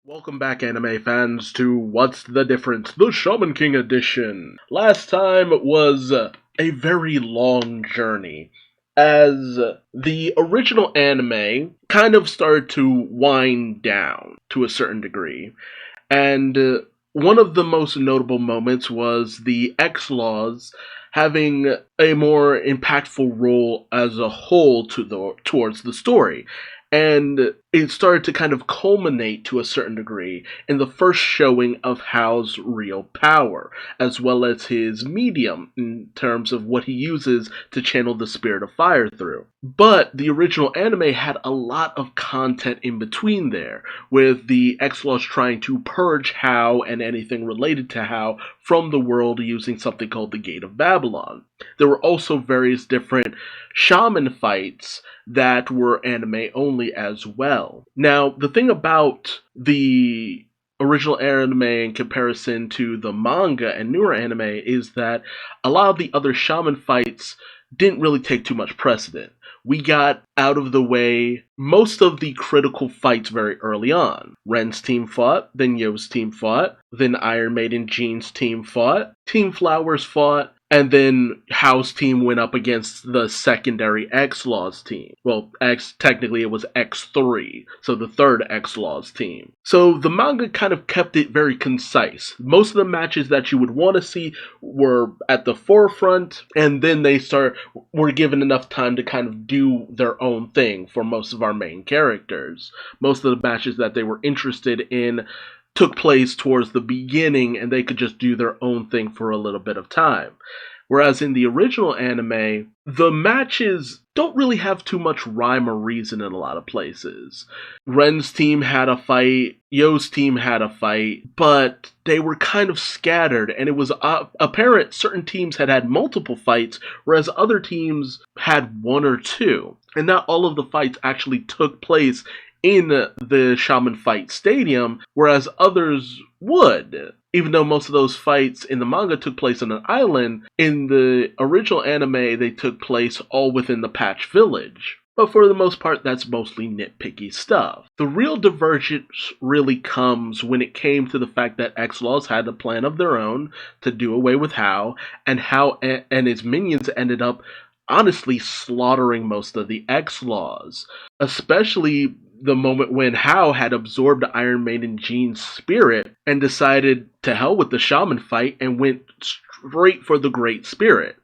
Welcome back, anime fans, to What's the Difference? The Shaman King edition. Last time was a very long journey, as the original anime kind of started to wind down to a certain degree, and one of the most notable moments was the X-Laws having a more impactful role as a whole towards the story. And it started to kind of culminate to a certain degree in the first showing of Hao's real power, as well as his medium in terms of what he uses to channel the spirit of fire through. But the original anime had a lot of content in between there, with the X-Laws trying to purge Hao and anything related to Hao from the world using something called the Gate of Babylon. There were also various different shaman fights that were anime only as well. Now, the thing about the original anime in comparison to the manga and newer anime is that a lot of the other shaman fights didn't really take too much precedent. We got out of the way most of the critical fights very early on. Ren's team fought, then Yo's team fought, then Iron Maiden Jean's team fought, Team Flowers fought, and then Hao's team went up against the secondary X-Laws team. Well, technically it was X3, so the third X-Laws team. So the manga kind of kept it very concise. Most of the matches that you would want to see were at the forefront, and then were given enough time to kind of do their own thing for most of our main characters. Most of the matches that they were interested in took place towards the beginning, and they could just do their own thing for a little bit of time. Whereas in the original anime, the matches don't really have too much rhyme or reason in a lot of places. Ren's team had a fight, Yo's team had a fight, but they were kind of scattered, and it was apparent certain teams had multiple fights, whereas other teams had one or two. And not all of the fights actually took place in the Shaman Fight Stadium, whereas others would. Even though most of those fights in the manga took place on an island, in the original anime they took place all within the Patch Village. But for the most part, that's mostly nitpicky stuff. The real divergence really comes when it came to the fact that X-Laws had a plan of their own to do away with Hao, and Hao and his minions ended up honestly slaughtering most of the X-Laws. Especially the moment when Hao had absorbed Iron Maiden Jean's spirit and decided to hell with the shaman fight and went straight for the Great Spirit.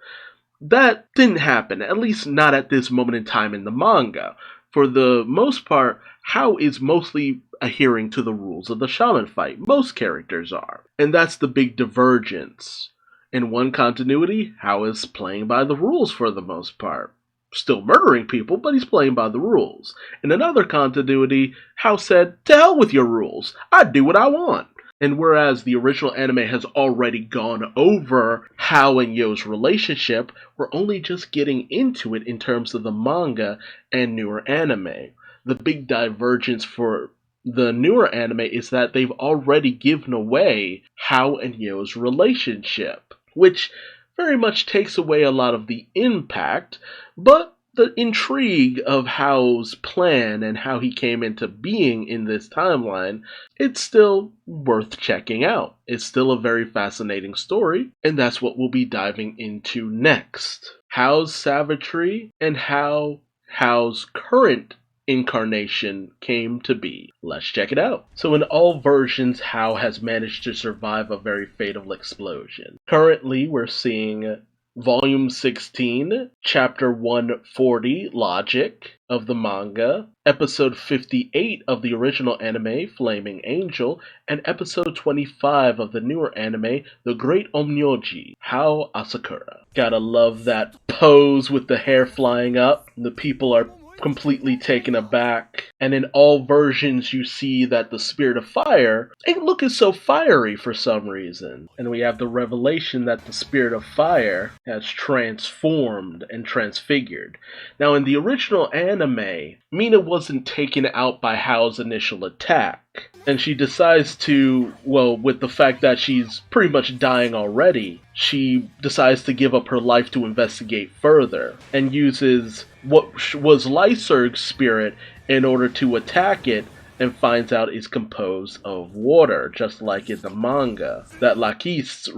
That didn't happen, at least not at this moment in time in the manga. For the most part, Hao is mostly adhering to the rules of the shaman fight. Most characters are. And that's the big divergence. In one continuity, Hao is playing by the rules for the most part. Still murdering people, but he's playing by the rules. In another continuity, Hao said, "To hell with your rules, I do what I want." And whereas the original anime has already gone over Hao and Yo's relationship, we're only just getting into it in terms of the manga and newer anime. The big divergence for the newer anime is that they've already given away Hao and Yo's relationship, which very much takes away a lot of the impact, but the intrigue of Hao's plan and how he came into being in this timeline, it's still worth checking out. It's still a very fascinating story, and that's what we'll be diving into next. Hao's savagery and how Hao's current incarnation came to be. Let's check it out. So in all versions, Hao has managed to survive a very fatal explosion. Currently, we're seeing Volume 16, Chapter 140, Logic, of the manga, Episode 58 of the original anime, Flaming Angel, and Episode 25 of the newer anime, The Great Onmyoji, Hao Asakura. Gotta love that pose with the hair flying up. The people are completely taken aback, and in all versions you see that the spirit of fire ain't looking so fiery for some reason. And we have the revelation that the spirit of fire has transformed and transfigured. Now in the original anime, Mina wasn't taken out by Hao's initial attack, and she decides to, well, with the fact that she's pretty much dying already, she decides to give up her life to investigate further, and uses what was Lyserg's spirit in order to attack it and finds out is composed of water, just like in the manga. That Lakis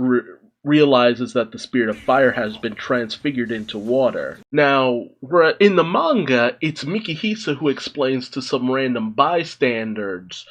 realizes that the spirit of fire has been transfigured into water. Now, in the manga, it's Mikihisa who explains to some random bystanders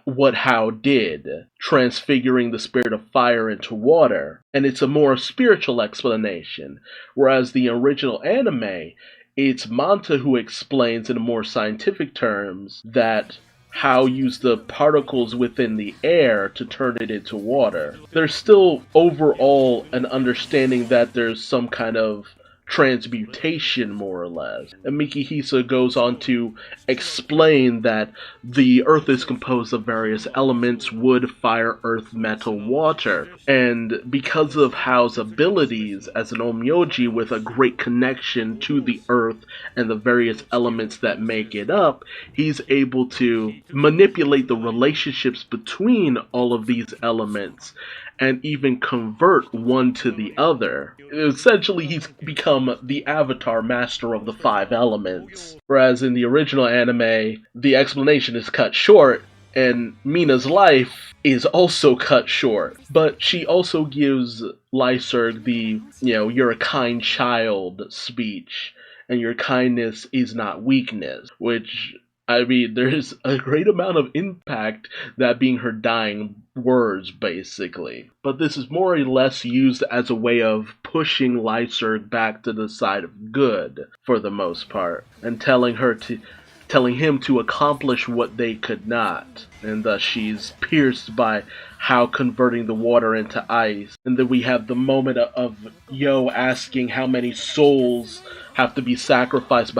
what Hao did, transfiguring the spirit of fire into water, and it's a more spiritual explanation, whereas the original anime, it's Manta who explains in more scientific terms that Hao used the particles within the air to turn it into water. There's still overall an understanding that there's some kind of transmutation, more or less. And Mikihisa goes on to explain that the earth is composed of various elements: wood, fire, earth, metal, water. And because of Hao's abilities as an Onmyoji with a great connection to the earth and the various elements that make it up, he's able to manipulate the relationships between all of these elements and even convert one to the other. Essentially, he's become the avatar master of the 5 elements. Whereas in the original anime, the explanation is cut short, and Mina's life is also cut short. But she also gives Lyserg the, you're a kind child speech, and your kindness is not weakness, which, there's a great amount of impact that being her dying words, basically. But this is more or less used as a way of pushing Lyserg back to the side of good, for the most part, and telling him to accomplish what they could not. And thus she's pierced by Hao converting the water into ice. And then we have the moment of Yo asking how many souls have to be sacrificed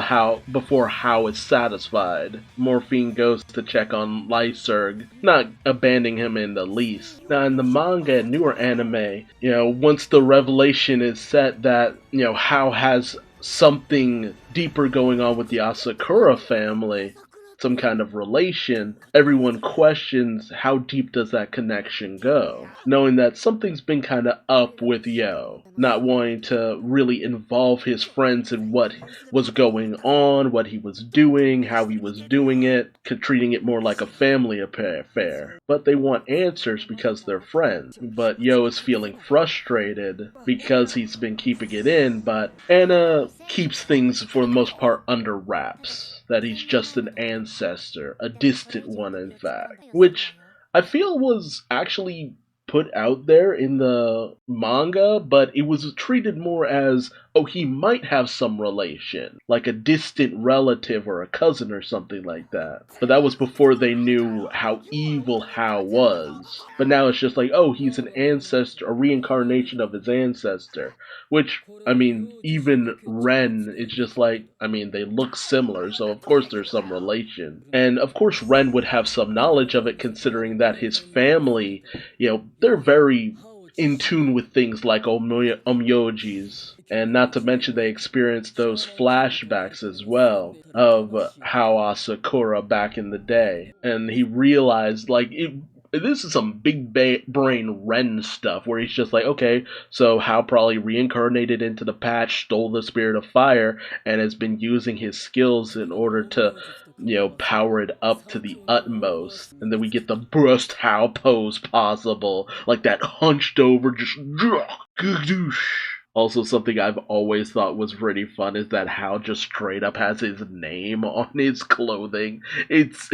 before Hao is satisfied. Morphine goes to check on Lyserg, not abandoning him in the least. Now in the manga and newer anime, once the revelation is set that, Hao has something deeper going on with the Asakura family, some kind of relation, everyone questions how deep does that connection go, knowing that something's been kind of up with Yo, not wanting to really involve his friends in what was going on, what he was doing, how he was doing it, treating it more like a family affair. But they want answers because they're friends. But Yo is feeling frustrated because he's been keeping it in, but Anna keeps things for the most part under wraps. That he's just an ancestor, a distant one in fact, which I feel was actually put out there in the manga, but it was treated more as, oh, he might have some relation, like a distant relative or a cousin or something like that. But that was before they knew how evil Hao was. But now it's just like, oh, he's an ancestor, a reincarnation of his ancestor. Which, even Ren, it's just like, they look similar, so of course there's some relation. And of course Ren would have some knowledge of it, considering that his family, they're very in tune with things like Onmyojis. And not to mention they experienced those flashbacks as well of Hao Asakura back in the day. And he realized, this is some big brain Ren stuff where he's just like, okay, so Hao probably reincarnated into the patch, stole the spirit of fire, and has been using his skills in order to, power it up to the utmost. And then we get the best Hao pose possible, like that hunched over, just Also, something I've always thought was pretty fun is that Hao just straight up has his name on his clothing. It's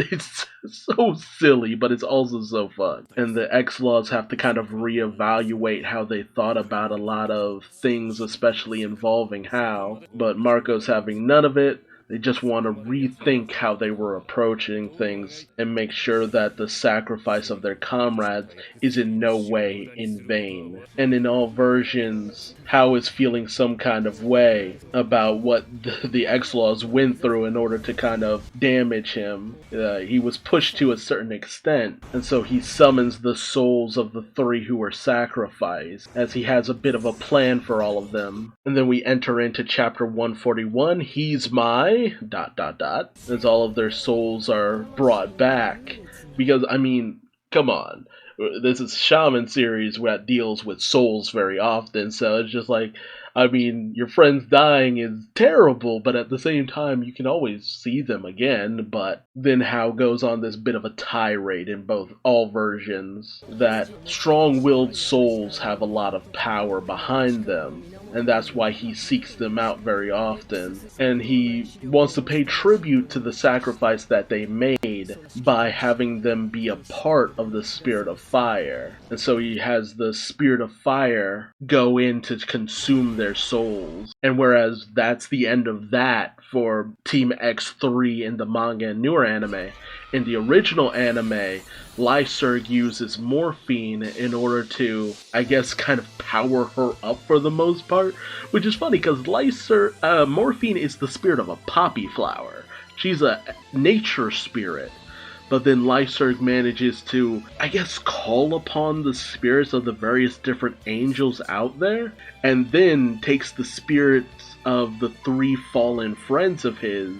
so silly, but it's also so fun. And the X-Laws have to kind of reevaluate how they thought about a lot of things, especially involving Hao. But Marco's having none of it. They just want to rethink how they were approaching things and make sure that the sacrifice of their comrades is in no way in vain. And in all versions, Hao is feeling some kind of way about what the X-Laws went through in order to kind of damage him. He was pushed to a certain extent, and so he summons the souls of the 3 who were sacrificed, as he has a bit of a plan for all of them. And then we enter into chapter 141, He's My... as all of their souls are brought back. Because, come on. This is Shaman series that deals with souls very often, so it's just like, I mean, your friends dying is terrible, but at the same time, you can always see them again. But then Hao goes on this bit of a tirade in all versions that strong-willed souls have a lot of power behind them, and that's why he seeks them out very often. And he wants to pay tribute to the sacrifice that they made by having them be a part of the Spirit of Fire. And so he has the Spirit of Fire go in to consume their souls. And whereas that's the end of that for Team X3 in the manga and newer anime, in the original anime, Lyserg uses morphine in order to, I guess, kind of power her up for the most part. Which is funny because morphine is the spirit of a poppy flower. She's a nature spirit. But then Lyserg manages to, I guess, call upon the spirits of the various different angels out there, and then takes the spirits of the 3 fallen friends of his,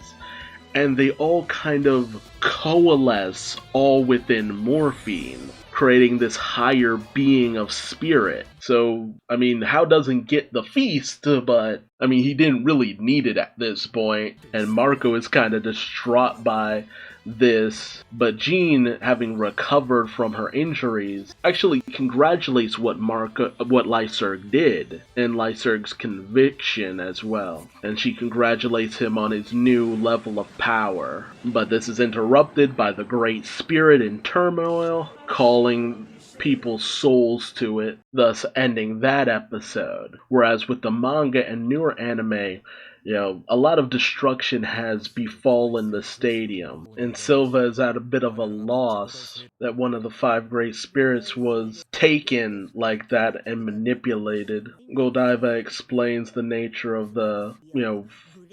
and they all kind of coalesce all within morphine, creating this higher being of spirit. So, I mean, Hao doesn't get the feast, but, I mean, he didn't really need it at this point, and Marco is kind of distraught by this, but Jean, having recovered from her injuries, actually congratulates what Lyserg did, and Lyserg's conviction as well, and she congratulates him on his new level of power. But this is interrupted by the Great Spirit in turmoil, calling people's souls to it, thus ending that episode. Whereas with the manga and newer anime, a lot of destruction has befallen the stadium, and Silva is at a bit of a loss that one of the 5 great spirits was taken like that and manipulated. Godiva explains the nature of the,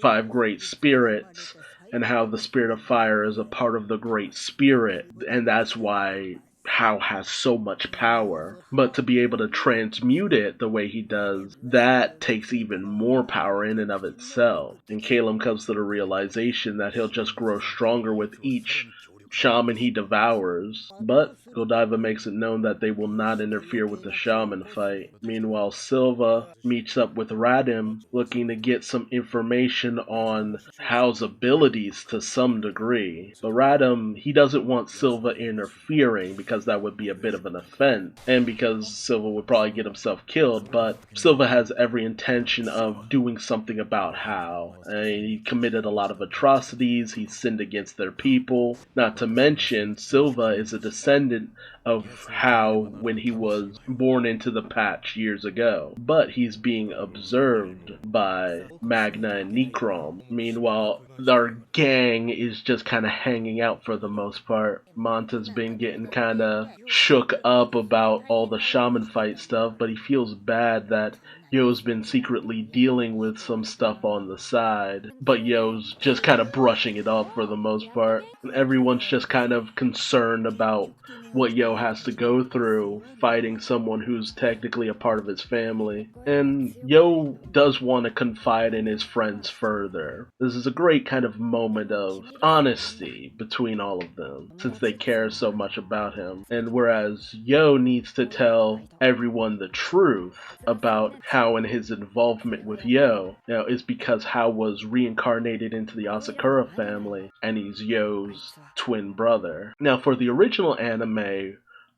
5 great spirits, and how the Spirit of Fire is a part of the Great Spirit, and that's why Hao has so much power. But to be able to transmute it the way he does, that takes even more power in and of itself. And Caleb comes to the realization that he'll just grow stronger with each shaman he devours, but Godiva makes it known that they will not interfere with the shaman fight. Meanwhile, Silva meets up with Radim, looking to get some information on Hao's abilities to some degree. But Radim, he doesn't want Silva interfering because that would be a bit of an offense, and because Silva would probably get himself killed, but Silva has every intention of doing something about Hao. He committed a lot of atrocities, he sinned against their people, not to mention, Silva is a descendant of Hao when he was born into the patch years ago. But he's being observed by Magna and Necrom. Meanwhile, our gang is just kind of hanging out for the most part. Manta's been getting kind of shook up about all the shaman fight stuff, but he feels bad that Yo's been secretly dealing with some stuff on the side, but Yo's just kind of brushing it off for the most part. Everyone's just kind of concerned about what Yo has to go through fighting someone who's technically a part of his family. And Yo does want to confide in his friends further. This is a great kind of moment of honesty between all of them, since they care so much about him. And whereas Yo needs to tell everyone the truth about Hao and his involvement with Yo, is because Hao was reincarnated into the Asakura family, and he's Yo's twin brother. Now, for the original anime,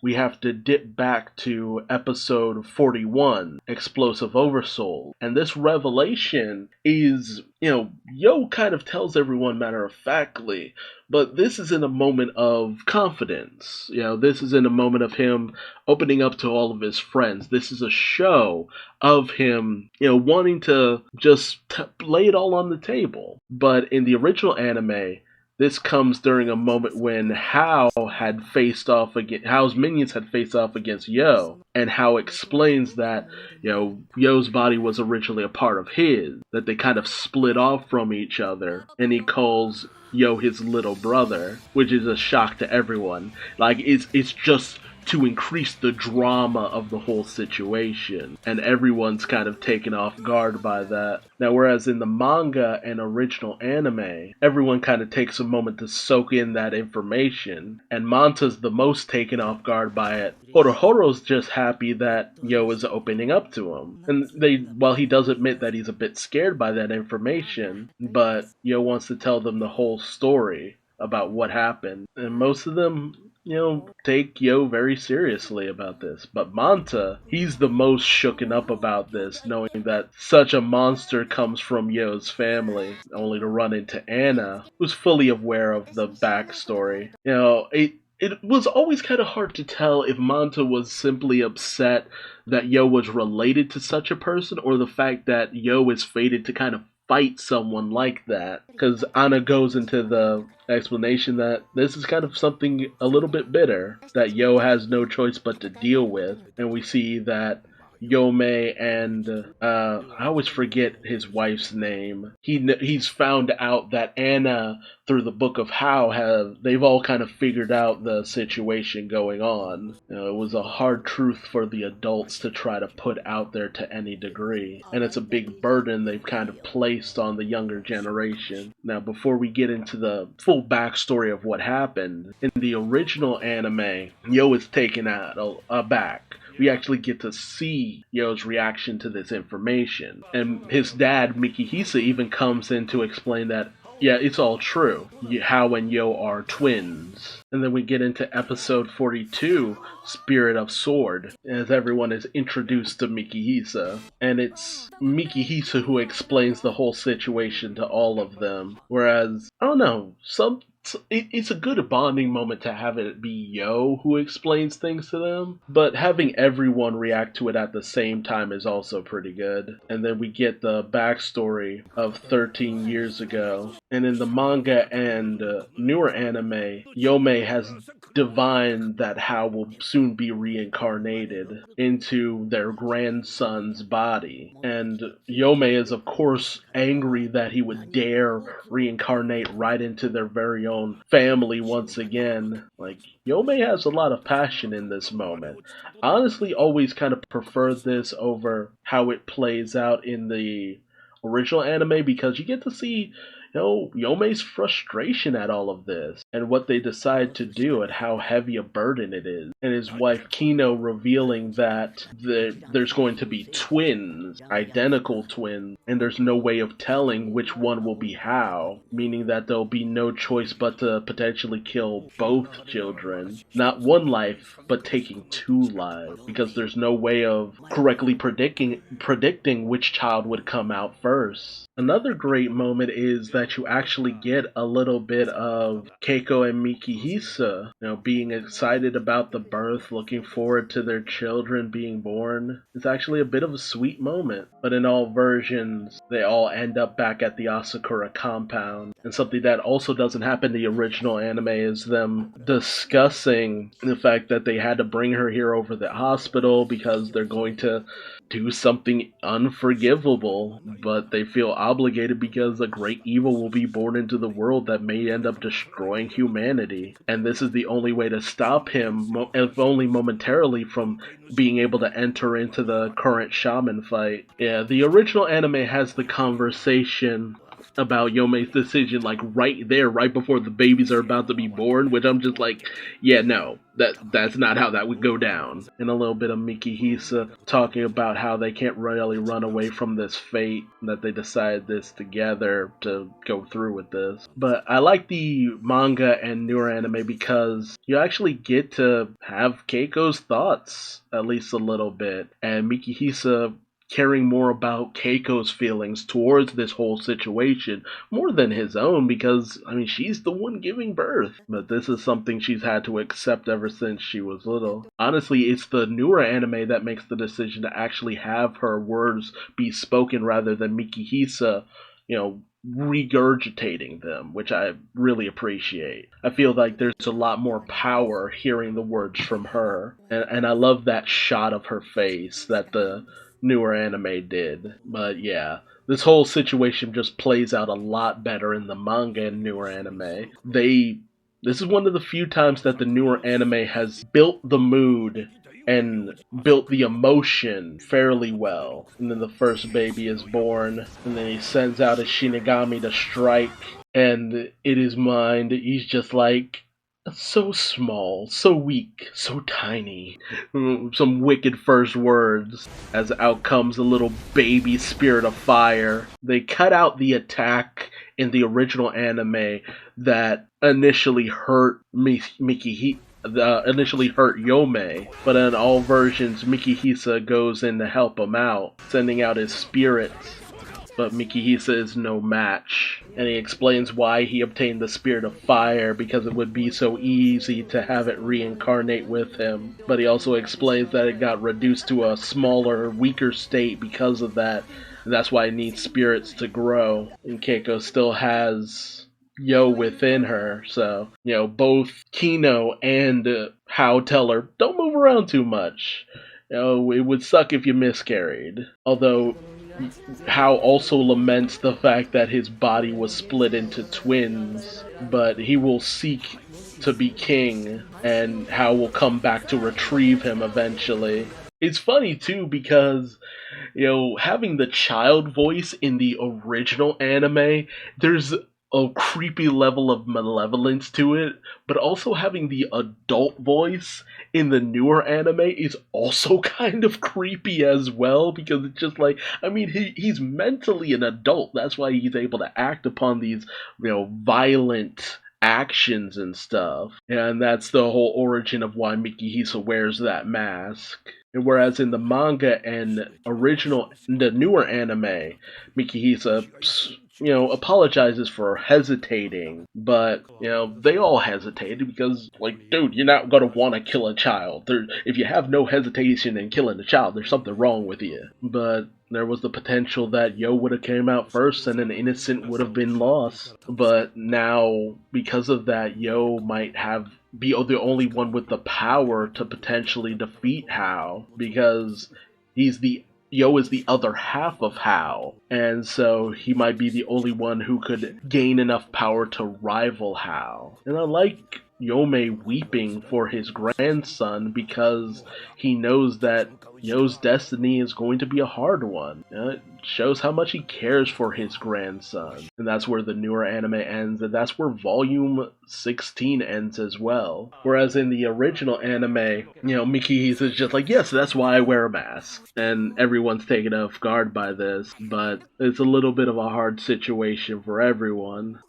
we have to dip back to episode 41, Explosive Oversoul. And this revelation is, Yo kind of tells everyone matter-of-factly, but this is in a moment of confidence. This is in a moment of him opening up to all of his friends. This is a show of him, wanting to just lay it all on the table. But in the original anime, this comes during a moment when Hao's minions had faced off against Yo, and Hao explains that, Yo's body was originally a part of his, that they kind of split off from each other, and he calls Yo his little brother, which is a shock to everyone. Like, it's just to increase the drama of the whole situation, and everyone's kind of taken off guard by that. Now, whereas in the manga and original anime, everyone kind of takes a moment to soak in that information, and Manta's the most taken off guard by it. Horohoro's just happy that Yo is opening up to him, and while he does admit that he's a bit scared by that information, but Yo wants to tell them the whole story about what happened, and most of them take Yo very seriously about this. But Manta, he's the most shooken up about this, knowing that such a monster comes from Yo's family, only to run into Anna, who's fully aware of the backstory. It was always kind of hard to tell if Manta was simply upset that Yo was related to such a person, or the fact that Yo is fated to kind of fight someone like that. Because Anna goes into the explanation that this is kind of something a little bit bitter that Yo has no choice but to deal with. And we see that Yomei and I always forget his wife's name. He's found out that Anna, through the book of Hao, they've all kind of figured out the situation going on. It was a hard truth for the adults to try to put out there to any degree, and it's a big burden they've kind of placed on the younger generation. Now, before we get into the full backstory of what happened, in the original anime, Yo is taken aback. We actually get to see Yo's reaction to this information. And his dad, Mikihisa, even comes in to explain that, yeah, it's all true. Hao and Yo are twins. And then we get into episode 42, Spirit of Sword, as everyone is introduced to Mikihisa. And it's Mikihisa who explains the whole situation to all of them. Whereas, I don't know, it's a good bonding moment to have it be Yo who explains things to them, but having everyone react to it at the same time is also pretty good. And then we get the backstory of 13 years ago. And in the manga and newer anime, Yomei has divined that Hao will soon be reincarnated into their grandson's body. And Yomei is, of course, angry that he would dare reincarnate right into their very own family once again. Like, Yomei has a lot of passion in this moment. I honestly always kind of prefer this over how it plays out in the original anime, because you get to see Yomei's frustration at all of this and what they decide to do and how heavy a burden it is. And his wife Kino revealing that there's going to be twins, identical twins, and there's no way of telling which one will be Hao, meaning that there'll be no choice but to potentially kill both children. Not one life, but taking two lives, because there's no way of correctly predicting which child would come out first. Another great moment is that you actually get a little bit of Keiko and Mikihisa, being excited about the birth, looking forward to their children being born. It's actually a bit of a sweet moment, but in all versions, they all end up back at the Asakura compound. And something that also doesn't happen in the original anime is them discussing the fact that they had to bring her here over the hospital because they're going to do something unforgivable, but they feel obligated because a great evil will be born into the world that may end up destroying humanity. And this is the only way to stop him, if only momentarily, from being able to enter into the current shaman fight. Yeah, the original anime has the conversation about Yomei's decision right before the babies are about to be born, which I'm just like, yeah, no, that's not how that would go down. And a little bit of Mikihisa talking about how they can't really run away from this fate, that they decided this together to go through with this. But I like the manga and newer anime because you actually get to have Keiko's thoughts, at least a little bit, and Mikihisa caring more about Keiko's feelings towards this whole situation more than his own, because, she's the one giving birth. But this is something she's had to accept ever since she was little. Honestly, it's the newer anime that makes the decision to actually have her words be spoken rather than Mikihisa, regurgitating them, which I really appreciate. I feel like there's a lot more power hearing the words from her, and I love that shot of her face that the newer anime did. But yeah, this whole situation just plays out a lot better in the manga and newer anime. They This is one of the few times that the newer anime has built the mood and built the emotion fairly well. And then the first baby is born, and then he sends out a Shinigami to strike, and in his mind, he's just like, so small, so weak, so tiny. Some wicked first words. As out comes a little baby spirit of fire. They cut out the attack in the original anime that initially hurt initially hurt Yome, but in all versions, Mikihisa goes in to help him out, sending out his spirits. But Mikihisa is no match, and he explains why he obtained the Spirit of Fire, because it would be so easy to have it reincarnate with him. But he also explains that it got reduced to a smaller, weaker state because of that, and that's why it needs spirits to grow. And Keiko still has Yo within her, so, both Kino and Hao tell her, don't move around too much. It would suck if you miscarried. Although Hao also laments the fact that his body was split into twins, but he will seek to be king, and Hao will come back to retrieve him eventually. It's funny too because, having the child voice in the original anime, there's a creepy level of malevolence to it, but also having the adult voice in the newer anime is also kind of creepy as well, because it's just like, he's mentally an adult, that's why he's able to act upon these, violent actions and stuff, and that's the whole origin of why Mikihisa wears that mask. And whereas in the manga and the newer anime, Mikihisa apologizes for hesitating, but, they all hesitated because, dude, you're not gonna want to kill a child. If you have no hesitation in killing a child, there's something wrong with you. But there was the potential that Yo would have came out first and an innocent would have been lost. But now, because of that, Yo might be the only one with the power to potentially defeat Hao, because Yo is the other half of Hao, and so he might be the only one who could gain enough power to rival Hao. And I like Yome weeping for his grandson because he knows that Yo's destiny is going to be a hard one. It shows how much he cares for his grandson. And that's where the newer anime ends, and that's where volume 16 ends as well. Whereas in the original anime, Mikihisa is just like, yes, that's why I wear a mask. And everyone's taken off guard by this, but it's a little bit of a hard situation for everyone.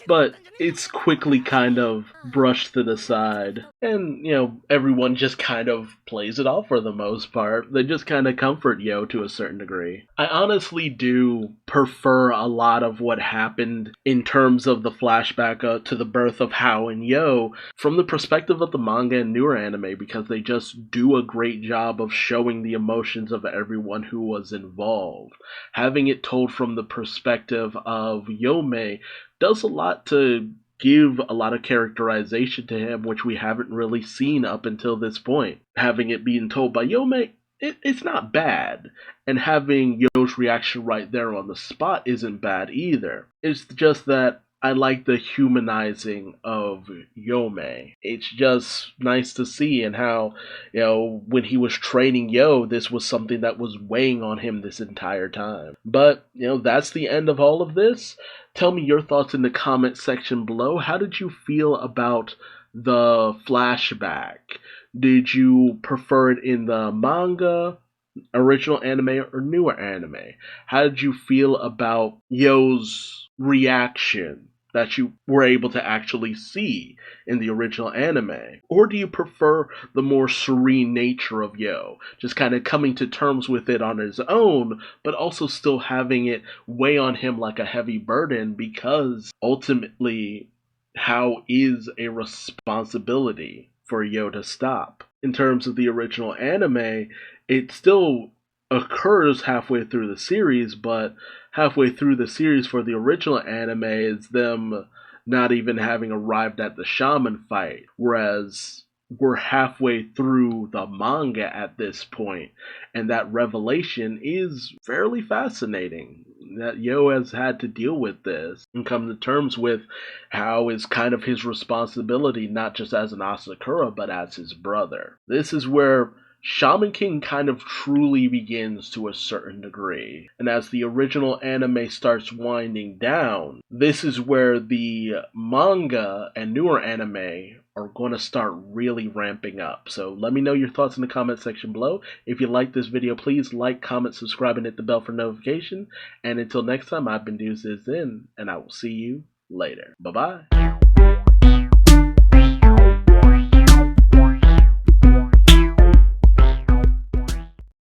But it's quickly kind of brushed to the side. And, everyone just kind of plays it off for the most part. They just kind of comfort Yo to a certain degree. I honestly do prefer a lot of what happened in terms of the flashback to the birth of Hao and Yo from the perspective of the manga and newer anime, because they just do a great job of showing the emotions of everyone who was involved. Having it told from the perspective of Yome does a lot to give a lot of characterization to him, which we haven't really seen up until this point. Having it being told by Yome, it's not bad. And having Yo's reaction right there on the spot isn't bad either. It's just that I like the humanizing of Yome. It's just nice to see, and how, when he was training Yo, this was something that was weighing on him this entire time. But, that's the end of all of this. Tell me your thoughts in the comment section below. How did you feel about the flashback? Did you prefer it in the manga, original anime, or newer anime? How did you feel about Yo's reaction that you were able to actually see in the original anime? Or do you prefer the more serene nature of Yo, just kind of coming to terms with it on his own, but also still having it weigh on him like a heavy burden, because ultimately Hao is a responsibility for Yo to stop? In terms of the original anime, it still occurs halfway through the series, but halfway through the series for the original anime is them not even having arrived at the shaman fight, whereas we're halfway through the manga at this point, and that revelation is fairly fascinating. That Yo has had to deal with this and come to terms with how it's kind of his responsibility, not just as an Asakura, but as his brother. This is where Shaman King kind of truly begins to a certain degree. And as the original anime starts winding down, this is where the manga and newer anime are going to start really ramping up. So let me know your thoughts in the comment section below. If you like this video, please like, comment, subscribe, and hit the bell for notification. And until next time, I've been Duuz-Diz-Din, and I will see you later. Bye-bye.